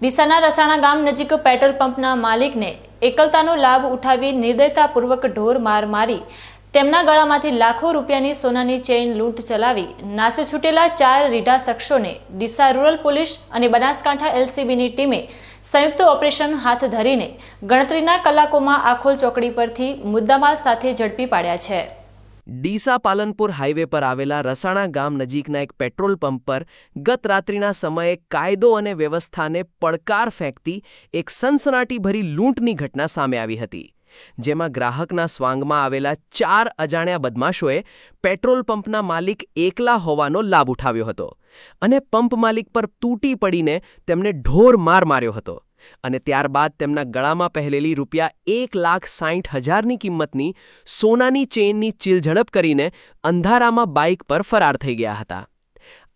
ડીસાના રસાણા ગામ નજીક પેટ્રોલ પંપના માલિકને એકલતાનો લાભ ઉઠાવી નિર્દયતાપૂર્વક ઢોર માર મારી તેમના ગળામાંથી લાખો રૂપિયાની સોનાની ચેઇન લૂંટ ચલાવી નાસી છૂટેલા 4 રીઢા શખ્સોને ડીસા રૂરલ પોલીસ અને બનાસકાંઠા એલસીબીની ટીમે સંયુક્ત ઓપરેશન હાથ ધરીને ગણતરીના કલાકોમાં આખોલ ચોકડી પરથી મુદ્દામાલ સાથે ઝડપી પાડ્યા છે। ડીસા પાલનપુર હાઈવે પર આવેલા રસાણા ગામ નજીકના એક પેટ્રોલ પંપ પર ગત રાત્રિના સમયે કાયદો અને વ્યવસ્થાને પડકાર ફેંકતી એક સનસનાટીભરી લૂંટની ઘટના સામે આવી હતી, જેમાં ગ્રાહકના સ્વાંગમાં આવેલા 4 અજાણ્યા બદમાશોએ પેટ્રોલ પંપના માલિક એકલા હોવાનો લાભ ઉઠાવ્યો હતો અને પંપ માલિક પર તૂટી પડીને તેમને ઢોર માર માર્યો હતો અને ત્યારબાદ તેમના ગળામાં પહેરેલી રૂપિયા 1,60,000ની કિંમતની સોનાની ચેઇનની ચીલઝડપ કરીને અંધારામાં બાઇક પર ફરાર થઈ ગયા હતા।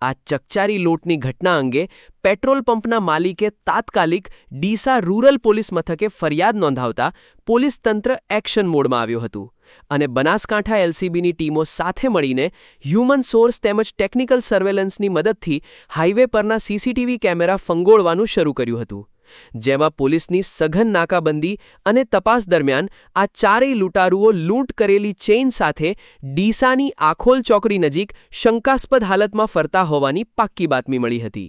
આ ચકચારી લૂંટની ઘટના અંગે પેટ્રોલ પંપના માલિકે તાત્કાલિક ડીસા રૂરલ પોલીસ મથકે ફરિયાદ નોંધાવતા પોલીસ તંત્ર એક્શન મોડમાં આવ્યું હતું અને બનાસકાંઠા એલસીબીની ટીમો સાથે મળીને હ્યુમન સોર્સ તેમજ ટેકનિકલ સર્વેલન્સની મદદથી હાઈવે પરના સીસીટીવી કેમેરા ફંગોળવાનું શરૂ કર્યું હતું, જેમાં પોલીસની સઘન નાકાબંધી અને તપાસ દરમિયાન આ 4 લૂંટારુઓ લૂંટ કરેલી ચેઇન સાથે ડીસાની આખોલ ચોકડી નજીક શંકાસ્પદ હાલતમાં ફરતા હોવાની પાક્કી બાતમી મળી હતી,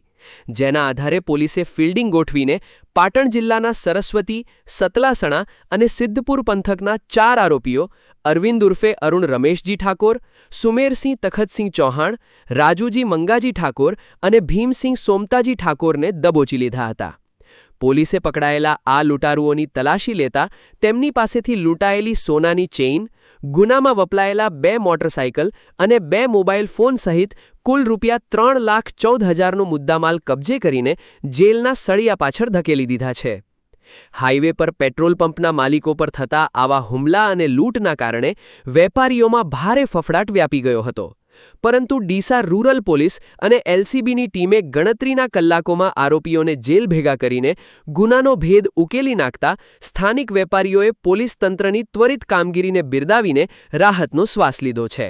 જેના આધારે પોલીસે ફિલ્ડિંગ ગોઠવીને પાટણ જિલ્લાના સરસ્વતી, સતલાસણા અને સિદ્ધપુર પંથકના 4 આરોપીઓ અરવિંદ ઉર્ફે અરુણ રમેશજી ઠાકોર, સુમેરસિંહ તખતસિંહ ચૌહાણ, રાજુજી મંગાજી ઠાકોર અને ભીમસિંહ સોમતાજી ઠાકોરને દબોચી લીધા હતા। પોલીસે પકડાયેલા આ લૂંટારુઓની તલાશી લેતા તેમની પાસેથી લૂંટાયેલી સોનાની ચેઇન, ગુનામાં વપરાયેલા 2 મોટરસાઇકલ અને 2 મોબાઈલ ફોન સહિત કુલ રૂપિયા 3,14,000નો મુદ્દામાલ કબજે કરીને જેલના સળિયા પાછળ ધકેલી દીધા છે। હાઈવે પર પેટ્રોલ પંપના માલિકો પર થતા આવા હુમલા અને લૂંટના કારણે વેપારીઓમાં ભારે ફફડાટ વ્યાપી ગયો હતો, પરંતુ ડીસા રૂરલ પોલીસ અને એલસીબીની ટીમે ગણતરીના કલાકોમાં આરોપીઓને જેલ ભેગા કરીને ગુનાનો ભેદ ઉકેલી નાખતા સ્થાનિક વેપારીઓએ પોલીસ તંત્રની ત્વરિત કામગીરીને બિરદાવીને રાહતનો શ્વાસ લીધો છે।